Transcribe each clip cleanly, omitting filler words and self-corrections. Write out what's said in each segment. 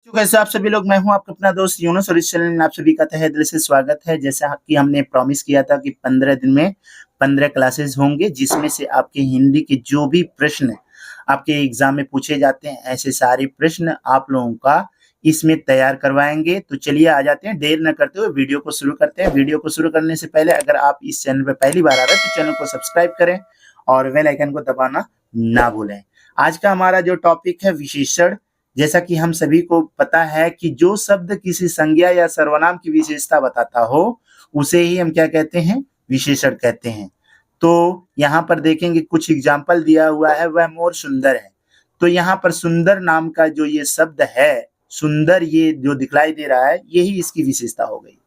तो कैसे आप सभी लोग, मैं हूं आपका अपना दोस्त यूनुस और इस चैनल में आप सभी का तहे दिल से स्वागत है। जैसा कि हमने प्रॉमिस किया था कि 15 दिन में 15 क्लासेस होंगे, जिसमें से आपके हिंदी के जो भी प्रश्न आपके एग्जाम में पूछे जाते हैं, ऐसे सारे प्रश्न आप लोगों का इसमें तैयार करवाएंगे। तो चलिए आ जाते हैं, देर न करते हुए वीडियो को शुरू करते हैं। वीडियो को शुरू करने से पहले अगर आप इस चैनल पर पहली बार आ रहे हैं तो चैनल को सब्सक्राइब करें और बेल आइकन को दबाना ना भूलें। आज का हमारा जो टॉपिक है विशेषण। जैसा कि हम सभी को पता है कि जो शब्द किसी संज्ञा या सर्वनाम की विशेषता बताता हो उसे ही हम क्या कहते हैं, विशेषण कहते हैं। तो यहाँ पर देखेंगे कुछ एग्जाम्पल दिया हुआ है, वह मोर सुंदर है। तो यहाँ पर सुंदर नाम का जो ये शब्द है, सुंदर ये जो दिखलाई दे रहा है, यही इसकी विशेषता हो गई।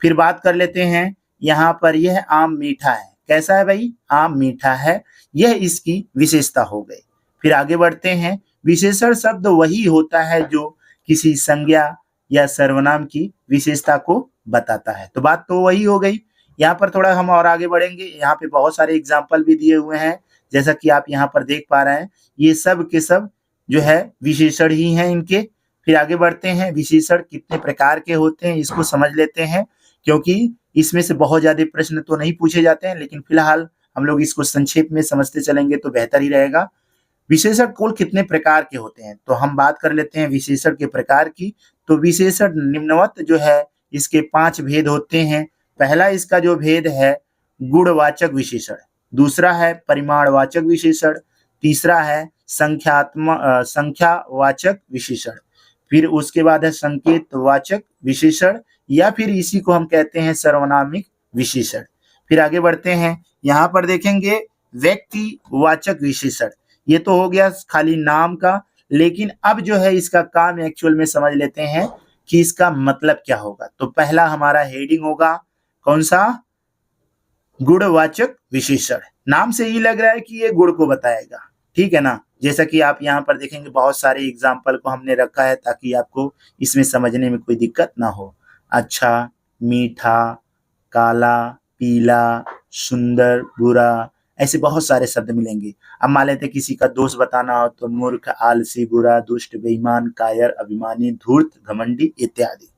फिर बात कर लेते हैं, यहाँ पर यह आम मीठा है। कैसा है भाई? आम मीठा है, यह इसकी विशेषता हो गई। फिर आगे बढ़ते हैं, विशेषण शब्द वही होता है जो किसी संज्ञा या सर्वनाम की विशेषता को बताता है। तो बात तो वही हो गई। यहाँ पर थोड़ा हम और आगे बढ़ेंगे, यहाँ पे बहुत सारे एग्जाम्पल भी दिए हुए हैं, जैसा कि आप यहाँ पर देख पा रहे हैं। ये सब के सब जो है विशेषण ही हैं इनके। फिर आगे बढ़ते हैं, विशेषण कितने प्रकार के होते हैं इसको समझ लेते हैं, क्योंकि इसमें से बहुत ज्यादा प्रश्न तो नहीं पूछे जाते हैं, लेकिन फिलहाल हम लोग इसको संक्षेप में समझते चलेंगे तो बेहतर ही रहेगा। विशेषण कुल कितने प्रकार के होते हैं, तो हम बात कर लेते हैं विशेषण के प्रकार की। तो विशेषण निम्नवत जो है, इसके 5 भेद होते हैं। पहला इसका जो भेद है गुणवाचक विशेषण, दूसरा है परिमाणवाचक विशेषण, तीसरा है संख्यावाचक विशेषण, फिर उसके बाद है संकेतवाचक विशेषण, या फिर इसी को हम कहते हैं सर्वनामिक विशेषण। फिर आगे बढ़ते हैं, यहाँ पर देखेंगे व्यक्तिवाचक विशेषण। ये तो हो गया खाली नाम का, लेकिन अब जो है इसका काम एक्चुअल में समझ लेते हैं कि इसका मतलब क्या होगा। तो पहला हमारा हेडिंग होगा कौन सा? गुणवाचक विशेषण। नाम से ही लग रहा है कि ये गुण को बताएगा, ठीक है ना। जैसा कि आप यहाँ पर देखेंगे बहुत सारे एग्जाम्पल को हमने रखा है ताकि आपको इसमें समझने में कोई दिक्कत ना हो। अच्छा, मीठा, काला, पीला, सुंदर, बुरा, ऐसे बहुत सारे शब्द मिलेंगे। अब मान लेते किसी का दोष बताना हो तो मूर्ख, आलसी, बुरा, दुष्ट, बेईमान, कायर, अभिमानी, धूर्त, घमंडी इत्यादि।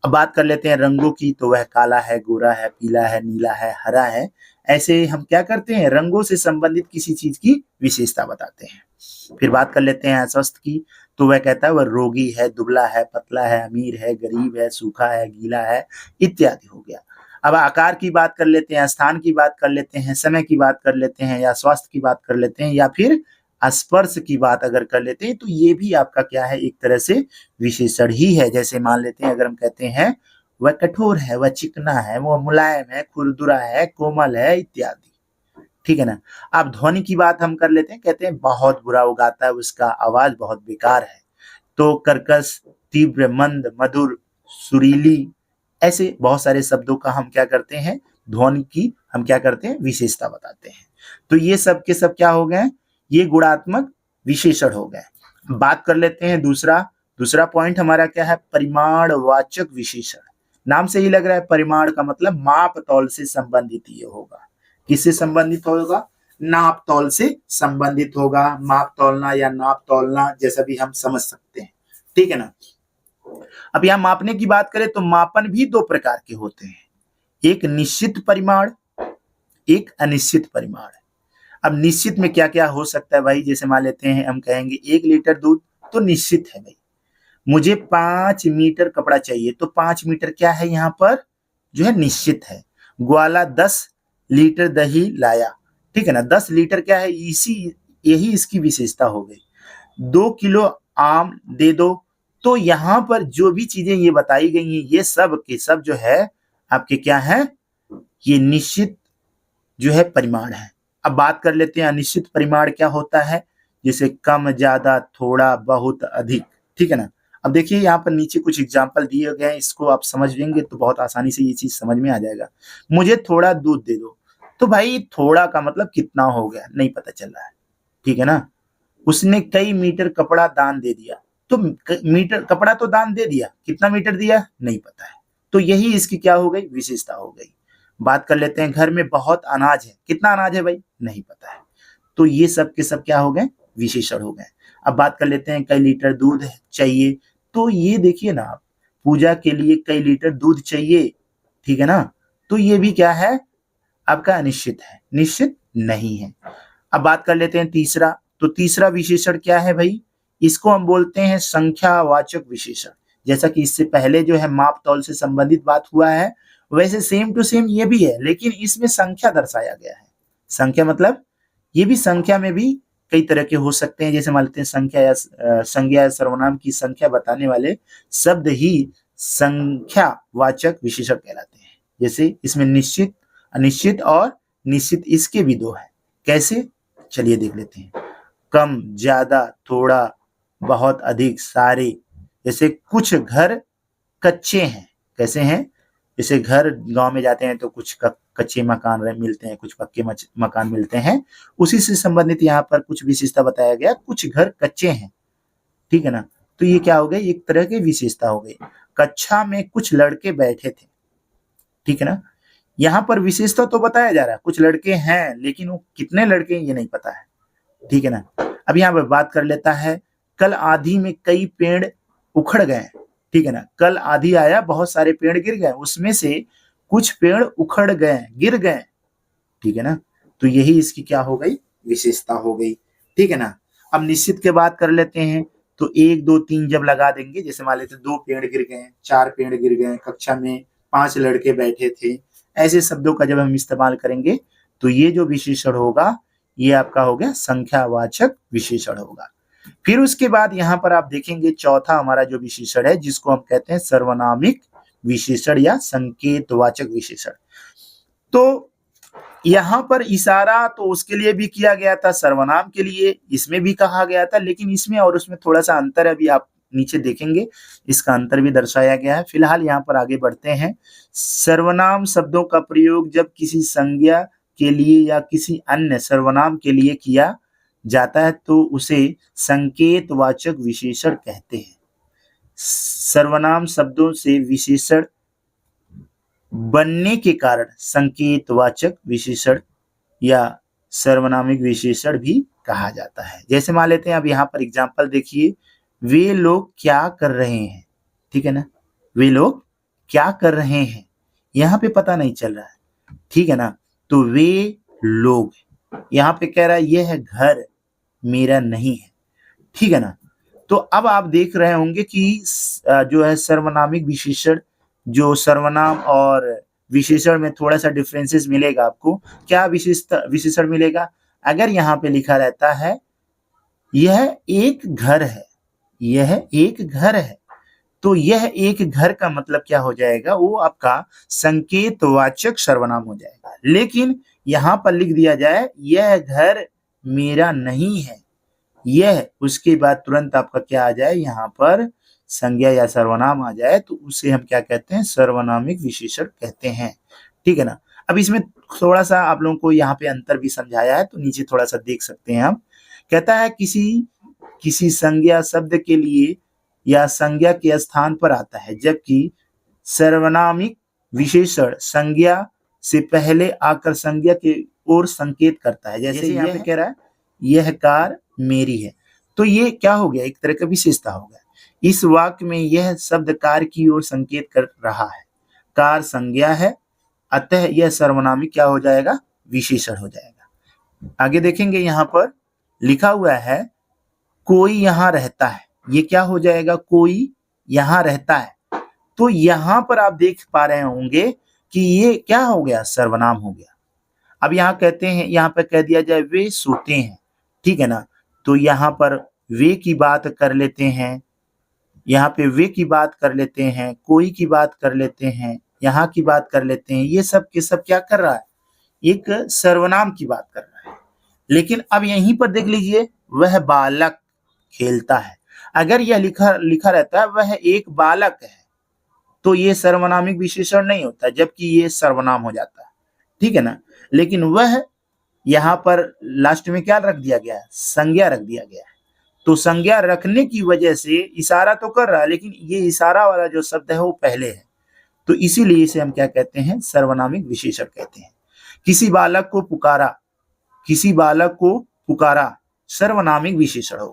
अब बात कर लेते हैं रंगों की, तो वह काला है, गोरा है, पीला है, नीला है, हरा है। ऐसे हम क्या करते हैं, रंगों से संबंधित किसी चीज की विशेषता बताते हैं। फिर बात कर लेते हैं अस्वस्थ की, तो वह कहता है वह रोगी है, दुबला है, पतला है, अमीर है, गरीब है, सूखा है, गीला है इत्यादि हो गया। अब आकार की बात कर लेते हैं, स्थान की बात कर लेते हैं, समय की बात कर लेते हैं, या स्वास्थ्य की बात कर लेते हैं, या फिर स्पर्श की बात अगर कर लेते हैं, तो ये भी आपका क्या है, एक तरह से विशेषण ही है। जैसे मान लेते हैं अगर हम कहते हैं वह कठोर है, वह चिकना है, वह मुलायम है, खुरदुरा है, कोमल है इत्यादि, ठीक है ना। अब ध्वनि की बात हम कर लेते हैं, कहते हैं बहुत बुरा वो गाता है, उसका आवाज बहुत बेकार है। तो कर्कश, तीव्र, मंद, मधुर, सुरीली, ऐसे बहुत सारे शब्दों का हम क्या करते हैं, ध्वनि की हम क्या करते हैं, विशेषता बताते हैं। तो ये सब के सब क्या हो गए, ये गुणात्मक विशेषण हो गए। बात कर लेते हैं दूसरा पॉइंट हमारा क्या है, परिमाणवाचक विशेषण। नाम से ही लग रहा है, परिमाण का मतलब माप तौल से संबंधित ये होगा। किससे संबंधित होगा? नाप तौल से संबंधित होगा। माप तौलना या नाप तौलना जैसा भी हम समझ सकते हैं, ठीक है ना। अब यहाँ मापने की बात करें तो मापन भी 2 प्रकार के होते हैं, एक निश्चित परिमाण, एक अनिश्चित परिमाण। अब निश्चित में क्या क्या हो सकता है भाई, जैसे मान लेते हैं हम कहेंगे 1 लीटर दूध, तो निश्चित है भाई। मुझे 5 मीटर कपड़ा चाहिए, तो 5 मीटर क्या है यहाँ पर, जो है निश्चित है। ग्वाला 10 लीटर दही लाया, ठीक है ना। 10 लीटर क्या है, यही इसकी विशेषता हो गई। 2 किलो आम दे दो, तो यहाँ पर जो भी चीजें ये बताई गई हैं, ये सब के सब जो है आपके क्या है, ये निश्चित जो है परिमाण है। अब बात कर लेते हैं अनिश्चित परिमाण क्या होता है, जैसे कम, ज्यादा, थोड़ा, बहुत, अधिक, ठीक है ना। अब देखिए यहाँ पर नीचे कुछ एग्जाम्पल दिए गए हैं, इसको आप समझ लेंगे तो बहुत आसानी से ये चीज समझ में आ जाएगा। मुझे थोड़ा दूध दे दो, तो भाई थोड़ा का मतलब कितना हो गया नहीं पता चल रहा है, ठीक है ना। उसने कई मीटर कपड़ा दान दे दिया, तो मीटर कपड़ा तो दान दे दिया, कितना मीटर दिया नहीं पता है, तो यही इसकी क्या हो गई, विशेषता हो गई। बात कर लेते हैं घर में बहुत अनाज है, कितना अनाज है भाई नहीं पता है, तो ये सब के सब क्या हो गए, विशेषण हो गए। अब बात कर लेते हैं कई लीटर दूध चाहिए, तो ये देखिए ना आप, पूजा के लिए कई लीटर दूध चाहिए, ठीक है ना? तो ये भी क्या है? आपका अनिश्चित है, निश्चित नहीं है। अब बात कर लेते हैं तीसरा, तो तीसरा विशेषण क्या है भाई? इसको हम बोलते हैं संख्यावाचक विशेषण। जैसा कि इससे पहले जो है माप तौल से संबंधित बात हुआ है, वैसे सेम टू सेम ये भी है, लेकिन इसमें संख्या दर्शाया गया है। संख्या मतलब ये भी संख्या में भी कई तरह के हो सकते हैं, जैसे मान लेते हैं संख्या या संज्ञा या सर्वनाम की संख्या बताने वाले शब्द ही संख्यावाचक विशेषण कहलाते हैं। जैसे इसमें निश्चित, अनिश्चित और निश्चित, इसके भी दो हैं। कैसे? चलिए देख लेते हैं। कम, ज्यादा, थोड़ा, बहुत, अधिक, सारे। जैसे कुछ घर कच्चे हैं। कैसे हैं? जैसे घर गांव में जाते हैं तो कुछ कच्चे मकान मिलते हैं, कुछ पक्के मकान मिलते हैं। उसी से संबंधित यहाँ पर कुछ विशेषता बताया गया, कुछ घर कच्चे हैं, ठीक है ना? तो ये क्या हो गई? एक तरह की विशेषता हो गई। कक्षा में कुछ लड़के बैठे थे, ठीक है ना? यहाँ पर विशेषता तो बताया जा रहा है, कुछ लड़के हैं, लेकिन वो कितने लड़के हैं ये नहीं पता है, ठीक है ना? अब यहाँ पर बात कर लेता है, कल आंधी में कई पेड़ उखड़ गए, ठीक है ना? कल आंधी आया, बहुत सारे पेड़ गिर गए, उसमें से कुछ पेड़ उखड़ गए, गिर गए, ठीक है ना? तो यही इसकी क्या हो गई? विशेषता हो गई, ठीक है ना? अब निश्चित के बात कर लेते हैं, तो 1, 2, 3 जब लगा देंगे, जैसे मान लेते 2 पेड़ गिर गए, 4 पेड़ गिर गए, कक्षा में 5 लड़के बैठे थे, ऐसे शब्दों का जब हम इस्तेमाल करेंगे तो ये जो विशेषण होगा ये आपका हो गया संख्यावाचक विशेषण होगा। फिर उसके बाद यहाँ पर आप देखेंगे चौथा हमारा जो विशेषण है, जिसको हम कहते हैं सर्वनामिक विशेषण या संकेतवाचक विशेषण। तो यहाँ पर इशारा तो उसके लिए भी किया गया था, सर्वनाम के लिए इसमें भी कहा गया था, लेकिन इसमें और उसमें थोड़ा सा अंतर है, अभी आप नीचे देखेंगे इसका अंतर भी दर्शाया गया है। फिलहाल यहाँ पर आगे बढ़ते हैं। सर्वनाम शब्दों का प्रयोग जब किसी संज्ञा के लिए या किसी अन्य सर्वनाम के लिए किया जाता है तो उसे संकेतवाचक विशेषण कहते हैं। सर्वनाम शब्दों से विशेषण बनने के कारण संकेतवाचक विशेषण या सर्वनामिक विशेषण भी कहा जाता है। जैसे मान लेते हैं, अब यहाँ पर एग्जाम्पल देखिए, वे लोग क्या कर रहे हैं, ठीक है ना? वे लोग क्या कर रहे हैं, यहाँ पे पता नहीं चल रहा है, ठीक है ना? तो वे लोग, यहाँ पे कह रहा है यह घर मेरा नहीं है, ठीक है ना? तो अब आप देख रहे होंगे कि जो है सर्वनामिक विशेषण, जो सर्वनाम और विशेषण में थोड़ा सा डिफरेंसेस मिलेगा आपको। क्या विशेषण मिलेगा? अगर यहाँ पे लिखा रहता है यह एक घर है, यह एक घर है, तो यह एक घर का मतलब क्या हो जाएगा? वो आपका संकेतवाचक सर्वनाम हो जाएगा। लेकिन यहाँ पर लिख दिया जाए यह घर मेरा नहीं है, यह, उसके बाद तुरंत आपका क्या आ जाए? यहाँ पर संज्ञा या सर्वनाम आ जाए, तो उसे हम क्या कहते हैं? सर्वनामिक विशेषण कहते हैं, ठीक है ना? अब इसमें थोड़ा सा आप लोगों को यहाँ पे अंतर भी समझाया है, तो नीचे थोड़ा सा देख सकते हैं हम। कहता है किसी संज्ञा शब्द के लिए या संज्ञा के स्थान पर आता है, जबकि सर्वनामिक विशेषण संज्ञा से पहले आकर संज्ञा के ओर संकेत करता है। जैसे यहाँ पे कह रहा है यह कार मेरी है, तो ये क्या हो गया? एक तरह का विशेषता हो गया। इस वाक्य में यह शब्द कार की ओर संकेत कर रहा है। कार संज्ञा है, अतः यह सर्वनामिक क्या हो जाएगा? विशेषण हो जाएगा। आगे देखेंगे, यहाँ पर लिखा हुआ है कोई यहाँ रहता है, ये क्या हो जाएगा? कोई यहाँ रहता है। तो यहाँ पर आप देख पा रहे होंगे कि ये क्या हो गया? सर्वनाम हो गया। अब यहाँ कहते हैं, यहाँ पर कह दिया जाए वे सोते हैं, ठीक है ना? तो यहाँ पर वे की बात कर लेते हैं, यहाँ पे वे की बात कर लेते हैं, कोई की बात कर लेते हैं, यहाँ की बात कर लेते हैं, ये सब के सब क्या कर रहा है? एक सर्वनाम की बात कर रहा है। लेकिन अब यहीं पर देख लीजिए, वह बालक खेलता है। अगर यह लिखा रहता है वह एक बालक है, तो ये सर्वनामिक विशेषण नहीं होता, जबकि ये सर्वनाम हो जाता है, ठीक है ना? लेकिन वह यहाँ पर लास्ट में क्या रख दिया गया है? संज्ञा रख दिया गया है। तो संज्ञा रखने की वजह से इशारा तो कर रहा है, लेकिन ये इशारा वाला जो शब्द है वो पहले है, तो इसीलिए इसे हम क्या कहते हैं? सर्वनामिक विशेषण कहते हैं। किसी बालक को पुकारा, किसी बालक को पुकारा, सर्वनामिक विशेषण हो।